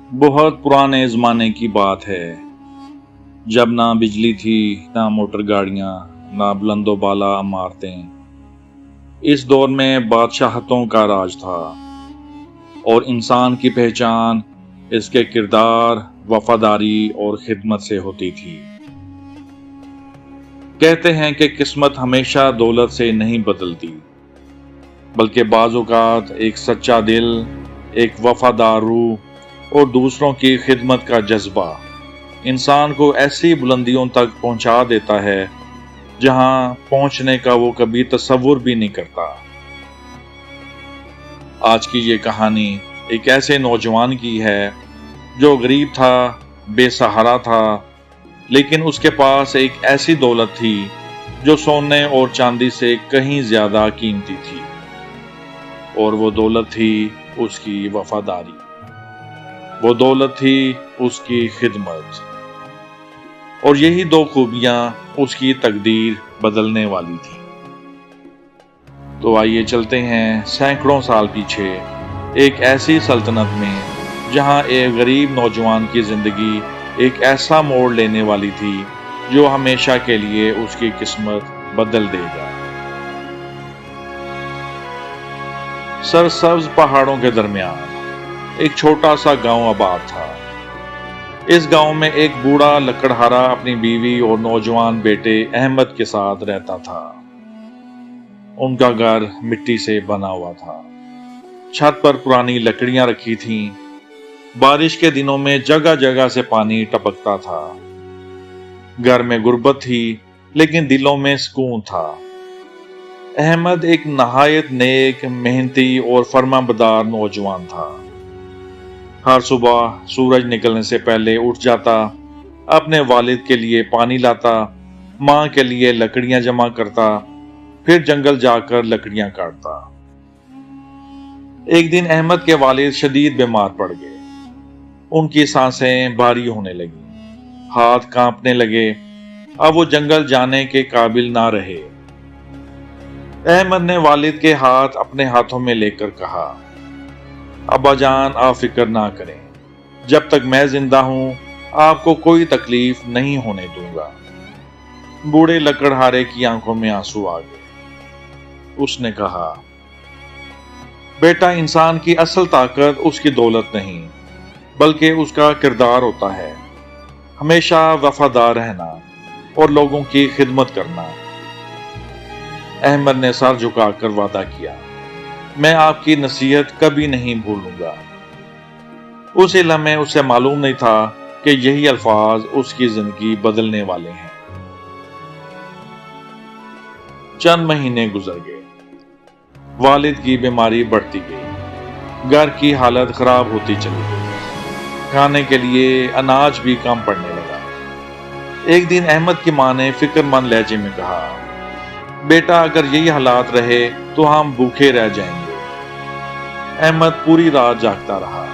بہت پرانے زمانے کی بات ہے، جب نہ بجلی تھی، نہ موٹر گاڑیاں، نہ بلند و بالا عمارتیں۔ اس دور میں بادشاہتوں کا راج تھا، اور انسان کی پہچان اس کے کردار، وفاداری اور خدمت سے ہوتی تھی۔ کہتے ہیں کہ قسمت ہمیشہ دولت سے نہیں بدلتی، بلکہ بعض اوقات ایک سچا دل، ایک وفادار روح اور دوسروں کی خدمت کا جذبہ انسان کو ایسی بلندیوں تک پہنچا دیتا ہے جہاں پہنچنے کا وہ کبھی تصور بھی نہیں کرتا۔ آج کی یہ کہانی ایک ایسے نوجوان کی ہے جو غریب تھا، بے سہارا تھا، لیکن اس کے پاس ایک ایسی دولت تھی جو سونے اور چاندی سے کہیں زیادہ قیمتی تھی، اور وہ دولت تھی اس کی وفاداری، وہ دولت تھی اس کی خدمت، اور یہی دو خوبیاں اس کی تقدیر بدلنے والی تھی۔ تو آئیے چلتے ہیں سینکڑوں سال پیچھے، ایک ایسی سلطنت میں جہاں ایک غریب نوجوان کی زندگی ایک ایسا موڑ لینے والی تھی جو ہمیشہ کے لیے اس کی قسمت بدل دے گا۔ سرسبز پہاڑوں کے درمیان ایک چھوٹا سا گاؤں آباد تھا۔ اس گاؤں میں ایک بوڑھا لکڑہارا اپنی بیوی اور نوجوان بیٹے احمد کے ساتھ رہتا تھا۔ ان کا گھر مٹی سے بنا ہوا تھا، چھت پر پرانی لکڑیاں رکھی تھیں، بارش کے دنوں میں جگہ جگہ سے پانی ٹپکتا تھا۔ گھر میں غربت تھی، لیکن دلوں میں سکون تھا۔ احمد ایک نہایت نیک، محنتی اور فرمانبردار نوجوان تھا۔ ہر صبح سورج نکلنے سے پہلے اٹھ جاتا، اپنے والد کے لیے پانی لاتا، ماں کے لیے لکڑیاں جمع کرتا، پھر جنگل جا کر لکڑیاں کاٹتا۔ ایک دن احمد کے والد شدید بیمار پڑ گئے۔ ان کی سانسیں بھاری ہونے لگیں، ہاتھ کانپنے لگے، اب وہ جنگل جانے کے قابل نہ رہے۔ احمد نے والد کے ہاتھ اپنے ہاتھوں میں لے کر کہا، ابا جان، آپ فکر نہ کریں، جب تک میں زندہ ہوں آپ کو کوئی تکلیف نہیں ہونے دوں گا۔ بوڑھے لکڑہارے کی آنکھوں میں آنسو آ گئے۔ اس نے کہا، بیٹا، انسان کی اصل طاقت اس کی دولت نہیں، بلکہ اس کا کردار ہوتا ہے، ہمیشہ وفادار رہنا اور لوگوں کی خدمت کرنا۔ احمد نے سر جھکا کر وعدہ کیا، میں آپ کی نصیحت کبھی نہیں بھولوں گا۔ اسی لمحے اسے معلوم نہیں تھا کہ یہی الفاظ اس کی زندگی بدلنے والے ہیں۔ چند مہینے گزر گئے، والد کی بیماری بڑھتی گئی، گھر کی حالت خراب ہوتی چلی گئی، کھانے کے لیے اناج بھی کم پڑنے لگا۔ ایک دن احمد کی ماں نے فکر مند لہجے میں کہا، بیٹا، اگر یہی حالات رہے تو ہم بھوکے رہ جائیں گے۔ احمد پوری رات جاگتا رہا،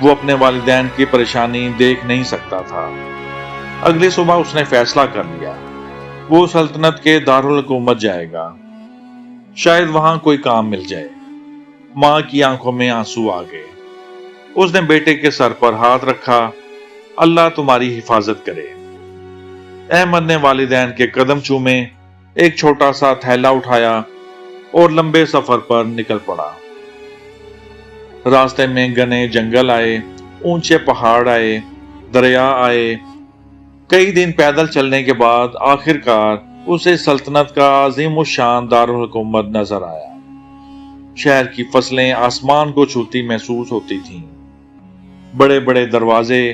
وہ اپنے والدین کی پریشانی دیکھ نہیں سکتا تھا۔ اگلی صبح اس نے فیصلہ کر لیا، وہ سلطنت کے دارالحکومت جائے گا، شاید وہاں کوئی کام مل جائے۔ ماں کی آنکھوں میں آنسو آ گئے۔ اس نے بیٹے کے سر پر ہاتھ رکھا، اللہ تمہاری حفاظت کرے۔ احمد نے والدین کے قدم چومے، ایک چھوٹا سا تھیلا اٹھایا اور لمبے سفر پر نکل پڑا۔ راستے میں گھنے جنگل آئے، اونچے پہاڑ آئے، دریا آئے۔ کئی دن پیدل چلنے کے بعد آخر کار اسے سلطنت کا عظیم الشان دارالحکومت نظر آیا۔ شہر کی فصلیں آسمان کو چھوتی محسوس ہوتی تھیں، بڑے بڑے دروازے،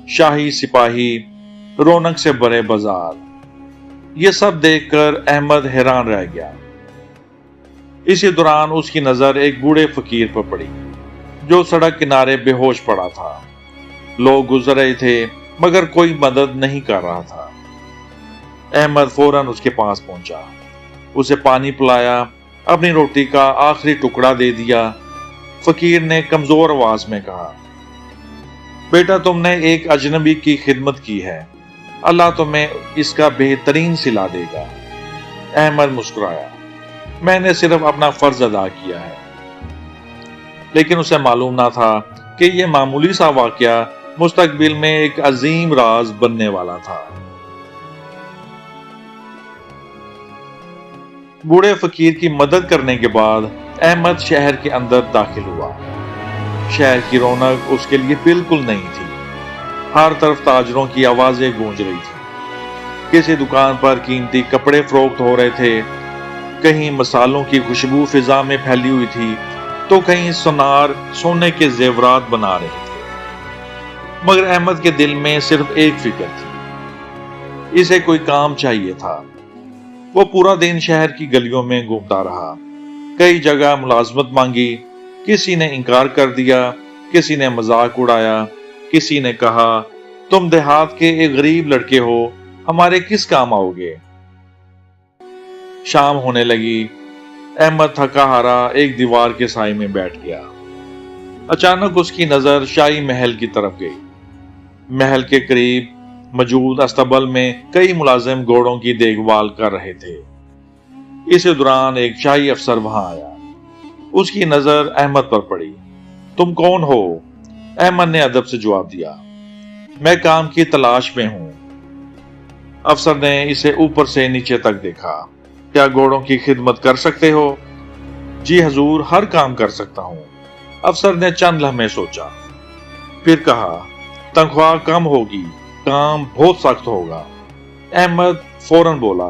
شاہی سپاہی، رونق سے بھرے بازار۔ یہ سب دیکھ کر احمد حیران رہ گیا۔ اسی دوران اس کی نظر ایک بوڑھے فقیر پر پڑی جو سڑک کنارے بے ہوش پڑا تھا۔ لوگ گزر رہے تھے مگر کوئی مدد نہیں کر رہا تھا۔ احمد فوراً اس کے پاس پہنچا، اسے پانی پلایا، اپنی روٹی کا آخری ٹکڑا دے دیا۔ فقیر نے کمزور آواز میں کہا، بیٹا، تم نے ایک اجنبی کی خدمت کی ہے، اللہ تمہیں اس کا بہترین صلہ دے گا۔ احمد مسکرایا، میں نے صرف اپنا فرض ادا کیا ہے۔ لیکن اسے معلوم نہ تھا کہ یہ معمولی سا واقعہ مستقبل میں ایک عظیم راز بننے والا تھا۔ بوڑھے فقیر کی مدد کرنے کے بعد احمد شہر کے اندر داخل ہوا۔ شہر کی رونق اس کے لیے بالکل نہیں تھی۔ ہر طرف تاجروں کی آوازیں گونج رہی تھی۔ کسی دکان پر قیمتی کپڑے فروخت ہو رہے تھے، کہیں مسالوں کی خوشبو فضا میں پھیلی ہوئی تھی، تو کہیں سونار سونے کے زیورات بنا رہے تھے۔ مگر احمد کے دل میں صرف ایک فکر تھی، اسے کوئی کام چاہیے تھا۔ وہ پورا دن شہر کی گلیوں میں گھومتا رہا، کئی جگہ ملازمت مانگی، کسی نے انکار کر دیا، کسی نے مذاق اڑایا، کسی نے کہا تم دیہات کے ایک غریب لڑکے ہو، ہمارے کس کام آؤ گے۔ شام ہونے لگی، احمد تھکا ہارا ایک دیوار کے سائے میں بیٹھ گیا۔ اچانک اس کی نظر شاہی محل کی طرف گئی۔ محل کے قریب موجود استبل میں کئی ملازم گھوڑوں کی دیکھ بھال کر رہے تھے۔ اسی دوران ایک شاہی افسر وہاں آیا۔ اس کی نظر احمد پر پڑی۔ تم کون ہو؟ احمد نے ادب سے جواب دیا، میں کام کی تلاش میں ہوں۔ افسر نے اسے اوپر سے نیچے تک دیکھا۔ کیا گھوڑوں کی خدمت کر سکتے ہو؟ جی حضور، ہر کام کر سکتا ہوں۔ افسر نے چند لمحے سوچا، پھر کہا تنخواہ کم ہوگی، کام بہت سخت ہوگا۔ احمد فوراً بولا،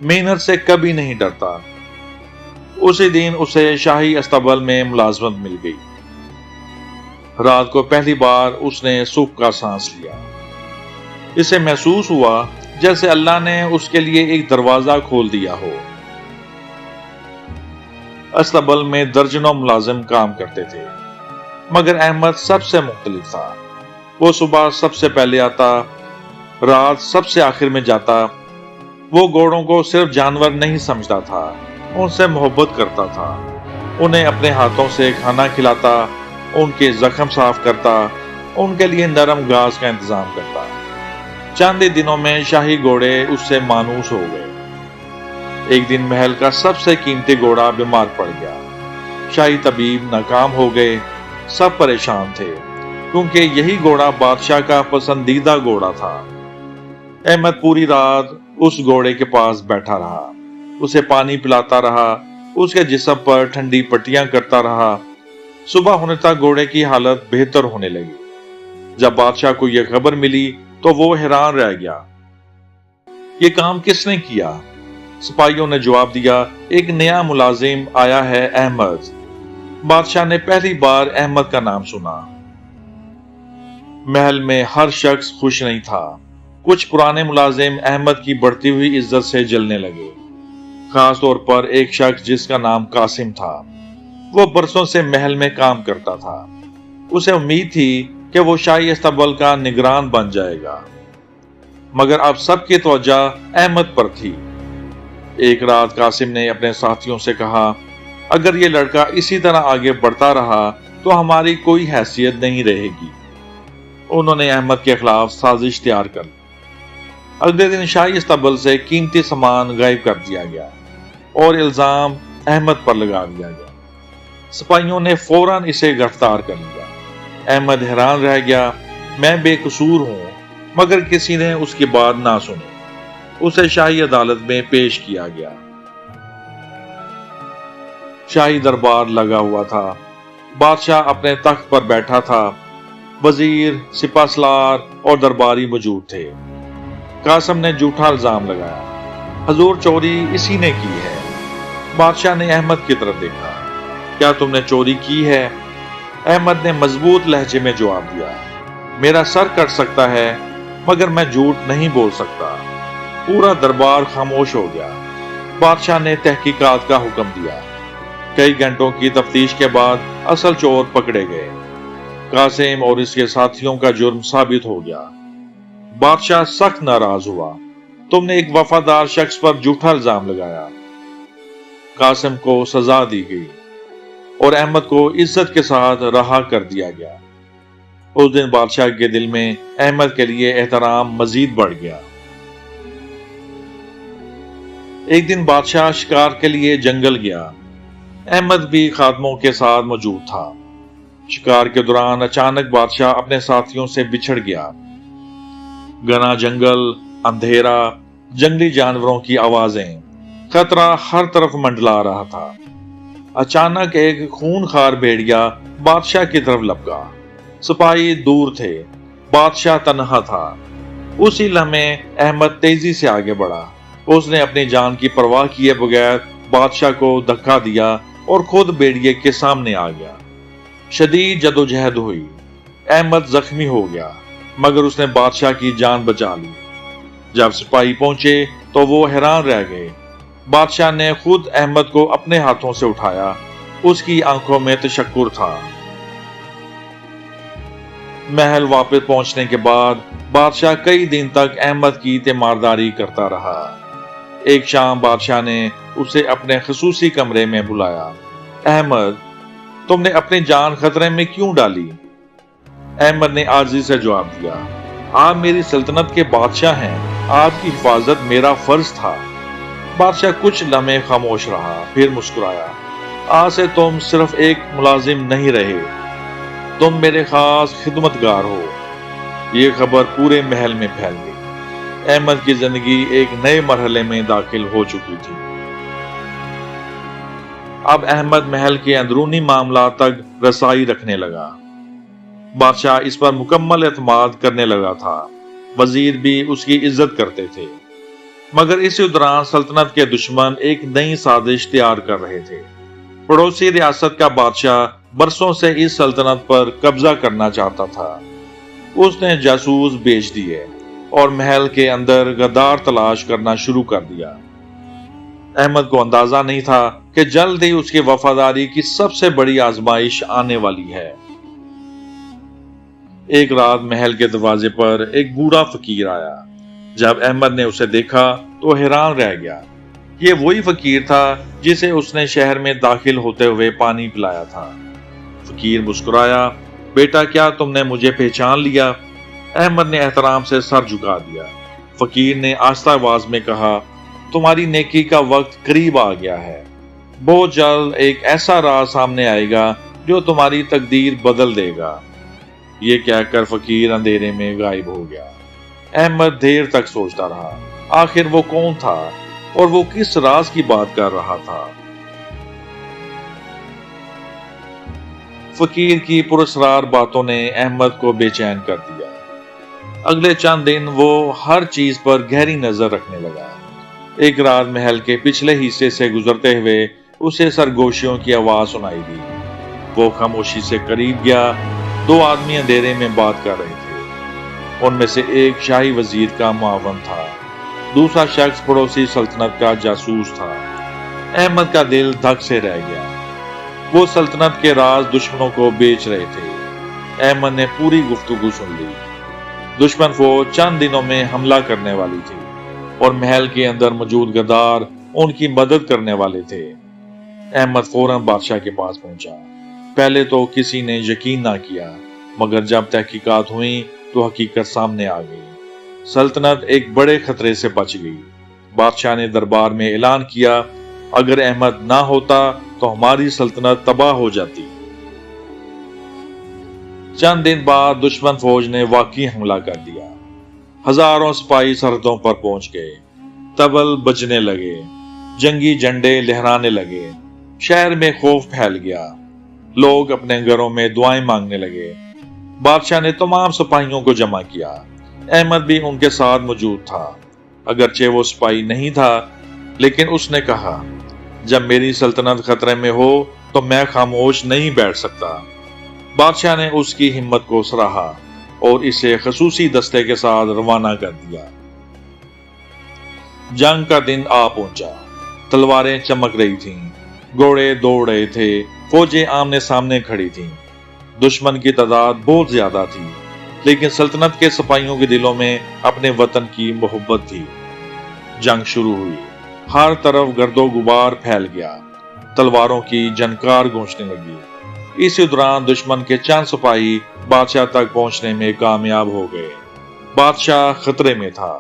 محنت سے کبھی نہیں ڈرتا۔ اسی دن اسے شاہی استبل میں ملازمت مل گئی۔ رات کو پہلی بار اس نے سکھ کا سانس لیا۔ اسے محسوس ہوا جیسے اللہ نے اس کے لیے ایک دروازہ کھول دیا ہو۔ استبل میں درجنوں ملازم کام کرتے تھے، مگر احمد سب سے مختلف تھا۔ وہ صبح سب سے پہلے آتا، رات سب سے آخر میں جاتا۔ وہ گھوڑوں کو صرف جانور نہیں سمجھتا تھا، ان سے محبت کرتا تھا۔ انہیں اپنے ہاتھوں سے کھانا کھلاتا، ان کے زخم صاف کرتا، ان کے لیے نرم گھاس کا انتظام کرتا۔ چند ہی دنوں میں شاہی گھوڑے اس سے مانوس ہو گئے۔ ایک دن محل کا سب سے قیمتی گھوڑا بیمار پڑ گیا۔ شاہی طبیب ناکام ہو گئے، سب پریشان تھے، کیونکہ یہی گھوڑا بادشاہ کا پسندیدہ گھوڑا تھا۔ احمد پوری رات اس گھوڑے کے پاس بیٹھا رہا، اسے پانی پلاتا رہا، اس کے جسم پر ٹھنڈی پٹیاں کرتا رہا۔ صبح ہونے تک گھوڑے کی حالت بہتر ہونے لگی۔ جب بادشاہ کو یہ خبر ملی تو وہ حیران رہ گیا۔ یہ کام کس نے کیا؟ سپاہیوں نے جواب دیا، ایک نیا ملازم آیا ہے، احمد۔ بادشاہ نے پہلی بار احمد کا نام سنا۔ محل میں ہر شخص خوش نہیں تھا۔ کچھ پرانے ملازم احمد کی بڑھتی ہوئی عزت سے جلنے لگے، خاص طور پر ایک شخص جس کا نام قاسم تھا۔ وہ برسوں سے محل میں کام کرتا تھا۔ اسے امید تھی کہ وہ شاہی استبل کا نگران بن جائے گا، مگر اب سب کی توجہ احمد پر تھی۔ ایک رات قاسم نے اپنے ساتھیوں سے کہا، اگر یہ لڑکا اسی طرح آگے بڑھتا رہا تو ہماری کوئی حیثیت نہیں رہے گی۔ انہوں نے احمد کے خلاف سازش تیار کر لی۔ اگلے دن شاہی استبل سے قیمتی سامان غائب کر دیا گیا اور الزام احمد پر لگا دیا گیا۔ سپاہیوں نے فوراً اسے گرفتار کر لیا۔ احمد حیران رہ گیا، میں بے قصور ہوں، مگر کسی نے اس کی بات نہ سنی۔ اسے شاہی عدالت میں پیش کیا گیا۔ شاہی دربار لگا ہوا تھا۔ بادشاہ اپنے تخت پر بیٹھا تھا۔ وزیر، سپہ سالار اور درباری موجود تھے۔ قاسم نے جھوٹا الزام لگایا، حضور چوری اسی نے کی ہے۔ بادشاہ نے احمد کی طرف دیکھا، کیا تم نے چوری کی ہے؟ احمد نے مضبوط لہجے میں جواب دیا، میرا سر کٹ سکتا ہے مگر میں جھوٹ نہیں بول سکتا۔ پورا دربار خاموش ہو گیا۔ بادشاہ نے تحقیقات کا حکم دیا۔ کئی گھنٹوں کی تفتیش کے بعد اصل چور پکڑے گئے۔ قاسم اور اس کے ساتھیوں کا جرم ثابت ہو گیا۔ بادشاہ سخت ناراض ہوا، تم نے ایک وفادار شخص پر جھوٹا الزام لگایا۔ قاسم کو سزا دی گئی اور احمد کو عزت کے ساتھ رہا کر دیا گیا۔ اس دن بادشاہ کے دل میں احمد کے لیے احترام مزید بڑھ گیا۔ ایک دن بادشاہ شکار کے لیے جنگل گیا۔ احمد بھی خادموں کے ساتھ موجود تھا۔ شکار کے دوران اچانک بادشاہ اپنے ساتھیوں سے بچھڑ گیا۔ گھنا جنگل، اندھیرا، جنگلی جانوروں کی آوازیں، خطرہ ہر طرف منڈلا رہا تھا۔ اچانک ایک خونخوار بھیڑیا بادشاہ کی طرف لپکا۔ سپاہی دور تھے، بادشاہ تنہا تھا۔ اسی لمحے احمد تیزی سے آگے بڑھا۔ اس نے اپنی جان کی پرواہ کیے بغیر بادشاہ کو دھکا دیا اور خود بھیڑیے کے سامنے آ گیا۔ شدید جدوجہد ہوئی۔ احمد زخمی ہو گیا، مگر اس نے بادشاہ کی جان بچا لی۔ جب سپاہی پہنچے تو وہ حیران رہ گئے۔ بادشاہ نے خود احمد کو اپنے ہاتھوں سے اٹھایا۔ اس کی آنکھوں میں تشکر تھا۔ محل واپس پہنچنے کے بعد بادشاہ کئی دن تک احمد کی تیمارداری کرتا رہا۔ ایک شام بادشاہ نے اسے اپنے خصوصی کمرے میں بلایا۔ احمد، تم نے اپنی جان خطرے میں کیوں ڈالی؟ احمد نے عاجزی سے جواب دیا، آپ میری سلطنت کے بادشاہ ہیں، آپ کی حفاظت میرا فرض تھا۔ بادشاہ کچھ لمحے خاموش رہا، پھر مسکرایا، آج سے تم صرف ایک ملازم نہیں رہے، تم میرے خاص خدمتگار ہو۔ یہ خبر پورے محل میں پھیل گئی۔ احمد کی زندگی ایک نئے مرحلے میں داخل ہو چکی تھی۔ اب احمد محل کے اندرونی معاملات تک رسائی رکھنے لگا۔ بادشاہ اس پر مکمل اعتماد کرنے لگا تھا۔ وزیر بھی اس کی عزت کرتے تھے۔ مگر اسی دوران سلطنت کے دشمن ایک نئی سازش تیار کر رہے تھے۔ پڑوسی ریاست کا بادشاہ برسوں سے اس سلطنت پر قبضہ کرنا چاہتا تھا۔ اس نے جاسوس بھیج دیے اور محل کے اندر غدار تلاش کرنا شروع کر دیا۔ احمد کو اندازہ نہیں تھا کہ جلد ہی اس کی وفاداری کی سب سے بڑی آزمائش آنے والی ہے۔ ایک رات محل کے دروازے پر ایک بوڑھا فقیر آیا۔ جب احمد نے اسے دیکھا تو حیران رہ گیا۔ یہ وہی فقیر تھا جسے اس نے شہر میں داخل ہوتے ہوئے پانی پلایا تھا۔ فقیر مسکرایا، بیٹا کیا تم نے مجھے پہچان لیا؟ احمد نے احترام سے سر جھکا دیا۔ فقیر نے آہستہ آواز میں کہا، تمہاری نیکی کا وقت قریب آ گیا ہے۔ بہت جلد ایک ایسا راز سامنے آئے گا جو تمہاری تقدیر بدل دے گا۔ یہ کہہ کر فقیر اندھیرے میں غائب ہو گیا۔ احمد دیر تک سوچتا رہا، آخر وہ کون تھا اور وہ کس راز کی بات کر رہا تھا؟ فقیر کی پراسرار باتوں نے احمد کو بے چین کر دیا۔ اگلے چند دن وہ ہر چیز پر گہری نظر رکھنے لگا۔ ایک رات محل کے پچھلے حصے سے گزرتے ہوئے اسے سرگوشیوں کی آواز سنائی دی۔ وہ خاموشی سے قریب گیا۔ دو آدمی اندھیرے میں بات کر رہے تھے۔ ان میں سے ایک شاہی وزیر کا معاون تھا، دوسرا شخص پڑوسی سلطنت کا جاسوس تھا۔ احمد کا دل دھک سے رہ گیا۔ وہ سلطنت کے راز دشمنوں کو بیچ رہے تھے۔ احمد نے پوری گفتگو سن لی۔ دشمن فوج چند دنوں میں حملہ کرنے والی تھی اور محل کے اندر موجود غدار ان کی مدد کرنے والے تھے۔ احمد فوراً بادشاہ کے پاس پہنچا۔ پہلے تو کسی نے یقین نہ کیا، مگر جب تحقیقات ہوئیں تو حقیقت سامنے آ گئی۔ سلطنت ایک بڑے خطرے سے بچ گئی۔ بادشاہ نے دربار میں اعلان کیا، اگر احمد نہ ہوتا تو ہماری سلطنت تباہ ہو جاتی۔ چند دن بعد دشمن فوج نے واقعی حملہ کر دیا۔ ہزاروں سپاہی سرحدوں پر پہنچ گئے۔ طبل بجنے لگے، جنگی جھنڈے لہرانے لگے۔ شہر میں خوف پھیل گیا۔ لوگ اپنے گھروں میں دعائیں مانگنے لگے۔ بادشاہ نے تمام سپاہیوں کو جمع کیا۔ احمد بھی ان کے ساتھ موجود تھا۔ اگرچہ وہ سپاہی نہیں تھا، لیکن اس نے کہا، جب میری سلطنت خطرے میں ہو تو میں خاموش نہیں بیٹھ سکتا۔ بادشاہ نے اس کی ہمت کو سراہا اور اسے خصوصی دستے کے ساتھ روانہ کر دیا۔ جنگ کا دن آ پہنچا۔ تلواریں چمک رہی تھیں، گھوڑے دوڑ رہے تھے، فوجیں آمنے سامنے کھڑی تھیں۔ دشمن کی تعداد بہت زیادہ تھی، لیکن سلطنت کے سپاہیوں کے دلوں میں اپنے وطن کی محبت تھی۔ جنگ شروع ہوئی۔ ہر طرف گرد و غبار پھیل گیا۔ تلواروں کی جھنکار گونجنے لگی۔ اسی دوران دشمن کے چند سپاہی بادشاہ تک پہنچنے میں کامیاب ہو گئے۔ بادشاہ خطرے میں تھا۔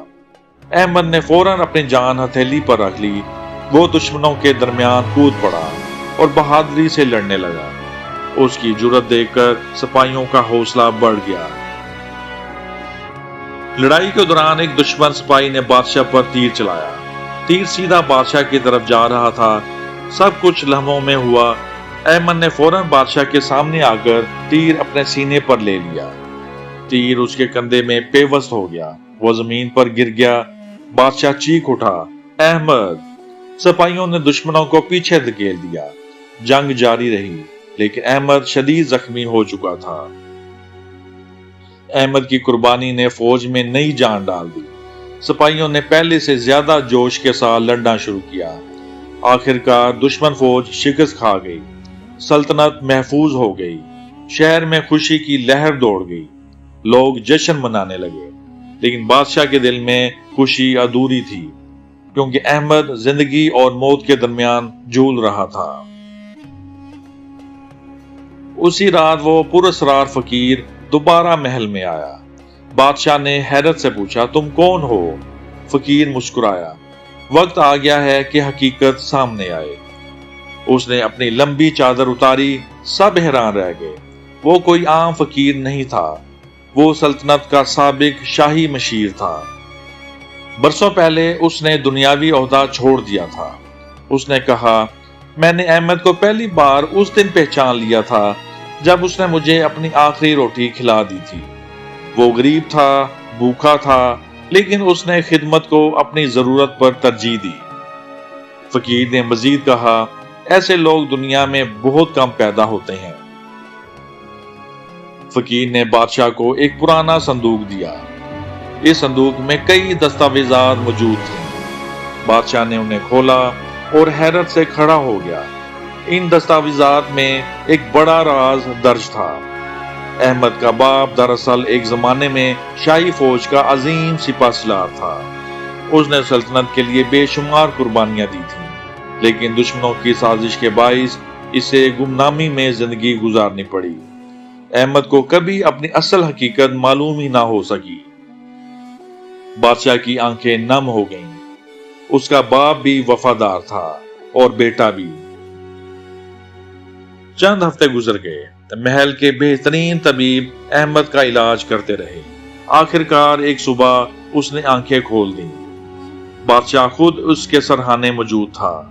احمد نے فوراً اپنی جان ہتھیلی پر رکھ لی۔ وہ دشمنوں کے درمیان کود پڑا اور بہادری سے لڑنے لگا۔ اس کی جرت دیکھ کر سپاہیوں کا حوصلہ بڑھ گیا۔ لڑائی کے دوران ایک دشمن سپاہی نے بادشاہ پر تیر چلایا۔ تیر سیدھا بادشاہ کی طرف جا رہا تھا۔ سب کچھ لمحوں میں ہوا۔ احمد نے فوراً بادشاہ کے سامنے آ کر تیر اپنے سینے پر لے لیا۔ تیر اس کے کندھے میں پیوست ہو گیا۔ وہ زمین پر گر گیا۔ بادشاہ چیخ اٹھا، احمد! سپاہیوں نے دشمنوں کو پیچھے دھکیل دیا۔ جنگ جاری رہی، لیکن احمد شدید زخمی ہو چکا تھا۔ احمد کی قربانی نے فوج میں نئی جان ڈال دی۔ سپاہیوں نے پہلے سے زیادہ جوش کے ساتھ لڑنا شروع کیا۔ آخرکار دشمن فوج شکست کھا گئی۔ سلطنت محفوظ ہو گئی۔ شہر میں خوشی کی لہر دوڑ گئی۔ لوگ جشن منانے لگے، لیکن بادشاہ کے دل میں خوشی ادھوری تھی، کیونکہ احمد زندگی اور موت کے درمیان جھول رہا تھا۔ اسی رات وہ پراسرار فقیر دوبارہ محل میں آیا۔ بادشاہ نے حیرت سے پوچھا، تم کون ہو؟ فقیر مسکرایا، وقت آ گیا ہے کہ حقیقت سامنے آئے۔ اس نے اپنی لمبی چادر اتاری۔ سب حیران رہ گئے۔ وہ کوئی عام فقیر نہیں تھا، وہ سلطنت کا سابق شاہی مشیر تھا۔ برسوں پہلے اس نے دنیاوی عہدہ چھوڑ دیا تھا۔ اس نے کہا، میں نے احمد کو پہلی بار اس دن پہچان لیا تھا جب اس نے مجھے اپنی آخری روٹی کھلا دی تھی۔ وہ غریب تھا، بھوکا تھا، لیکن اس نے خدمت کو اپنی ضرورت پر ترجیح دی۔ فقیر نے مزید کہا، ایسے لوگ دنیا میں بہت کم پیدا ہوتے ہیں۔ فقیر نے بادشاہ کو ایک پرانا صندوق دیا۔ اس صندوق میں کئی دستاویزات موجود تھے۔ بادشاہ نے انہیں کھولا اور حیرت سے کھڑا ہو گیا۔ ان دستاویزات میں ایک بڑا راز درج تھا۔ احمد کا باپ دراصل ایک زمانے میں شاہی فوج کا عظیم سپہ سالار تھا۔ اس نے سلطنت کے لیے بے شمار قربانیاں دی تھیں، لیکن دشمنوں کی سازش کے باعث اسے گمنامی میں زندگی گزارنی پڑی۔ احمد کو کبھی اپنی اصل حقیقت معلوم ہی نہ ہو سکی۔ بادشاہ کی آنکھیں نم ہو گئیں۔ اس کا باپ بھی وفادار تھا اور بیٹا بھی۔ چند ہفتے گزر گئے۔ محل کے بہترین طبیب احمد کا علاج کرتے رہے۔ آخرکار ایک صبح اس نے آنکھیں کھول دیں۔ بادشاہ خود اس کے سرہانے موجود تھا۔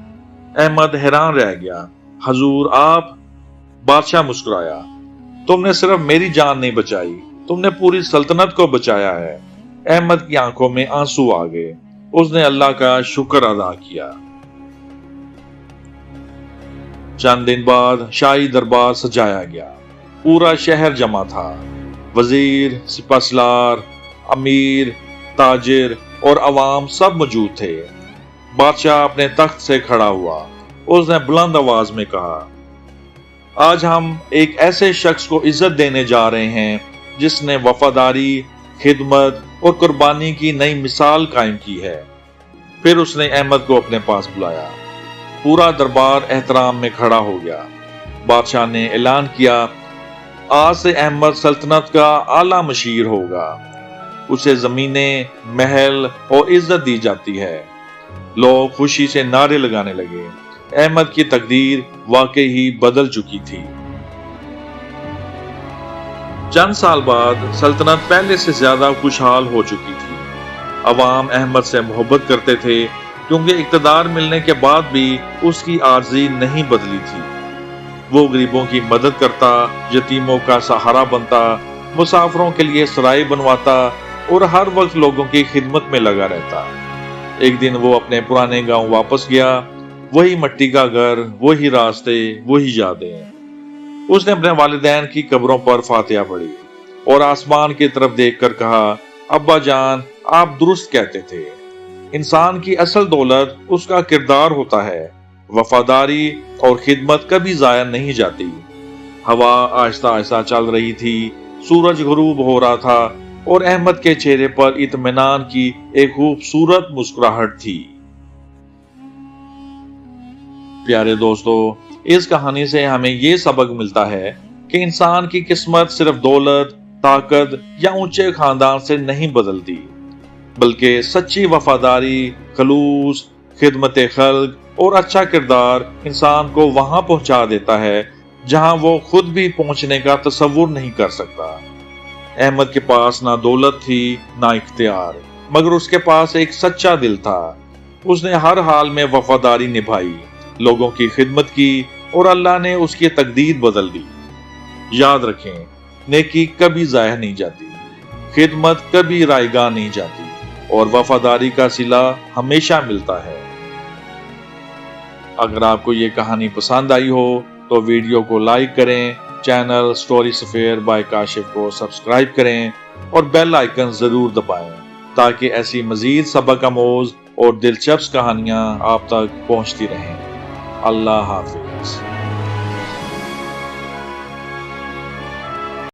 احمد حیران رہ گیا۔ حضور آپ؟ بادشاہ مسکرایا، تم نے صرف میری جان نہیں بچائی، تم نے پوری سلطنت کو بچایا ہے۔ احمد کی آنکھوں میں آنسو آ گئے۔ اس نے اللہ کا شکر ادا کیا۔ چند دن بعد شاہی دربار سجایا گیا۔ پورا شہر جمع تھا۔ وزیر، سپہ سالار، امیر، تاجر اور عوام سب موجود تھے۔ بادشاہ اپنے تخت سے کھڑا ہوا۔ اس نے بلند آواز میں کہا، آج ہم ایک ایسے شخص کو عزت دینے جا رہے ہیں جس نے وفاداری، خدمت اور قربانی کی نئی مثال قائم کی ہے۔ پھر اس نے احمد کو اپنے پاس بلایا۔ پورا دربار احترام میں کھڑا ہو گیا۔ بادشاہ نے اعلان کیا، آج سے احمد سلطنت کا اعلیٰ مشیر ہوگا۔ اسے زمینیں، محل اور عزت دی جاتی ہے۔ لوگ خوشی سے نعرے لگانے لگے۔ احمد کی تقدیر واقعی ہی بدل چکی تھی۔ چند سال بعد سلطنت پہلے سے زیادہ خوشحال ہو چکی تھی۔ عوام احمد سے محبت کرتے تھے، کیونکہ اقتدار ملنے کے بعد بھی اس کی عاجزی نہیں بدلی تھی۔ وہ غریبوں کی مدد کرتا، یتیموں کا سہارا بنتا، مسافروں کے لیے سرائے بنواتا اور ہر وقت لوگوں کی خدمت میں لگا رہتا۔ ایک دن وہ اپنے پرانے گاؤں واپس گیا۔ وہی مٹی کا گھر، وہی راستے، وہی یادیں۔ اس نے اپنے والدین کی قبروں پر فاتحہ پڑھی اور آسمان کی طرف دیکھ کر کہا، ابا جان، آپ درست کہتے تھے۔ انسان کی اصل دولت اس کا کردار ہوتا ہے۔ وفاداری اور خدمت کبھی ضائع نہیں جاتی۔ ہوا آہستہ آہستہ چل رہی تھی، سورج غروب ہو رہا تھا اور احمد کے چہرے پر اطمینان کی ایک خوبصورت مسکراہٹ تھی۔ پیارے دوستو، اس کہانی سے ہمیں یہ سبق ملتا ہے کہ انسان کی قسمت صرف دولت، طاقت یا اونچے خاندان سے نہیں بدلتی، بلکہ سچی وفاداری، خلوص، خدمت خلق اور اچھا کردار انسان کو وہاں پہنچا دیتا ہے جہاں وہ خود بھی پہنچنے کا تصور نہیں کر سکتا۔ احمد کے پاس نہ دولت تھی نہ اختیار، مگر اس کے پاس ایک سچا دل تھا۔ اس نے ہر حال میں وفاداری نبھائی، لوگوں کی خدمت کی اور اللہ نے اس کی تقدیر بدل دی۔ یاد رکھیں، نیکی کبھی ضائع نہیں جاتی، خدمت کبھی رائیگاں نہیں جاتی، اور وفاداری کا صلہ ہمیشہ ملتا ہے۔ اگر آپ کو یہ کہانی پسند آئی ہو تو ویڈیو کو لائک کریں، چینل سٹوری سفیر بائی کاشف کو سبسکرائب کریں اور بیل آئیکن ضرور دبائیں تاکہ ایسی مزید سبق آموز اور دلچسپ کہانیاں آپ تک پہنچتی رہیں۔ اللہ حافظ۔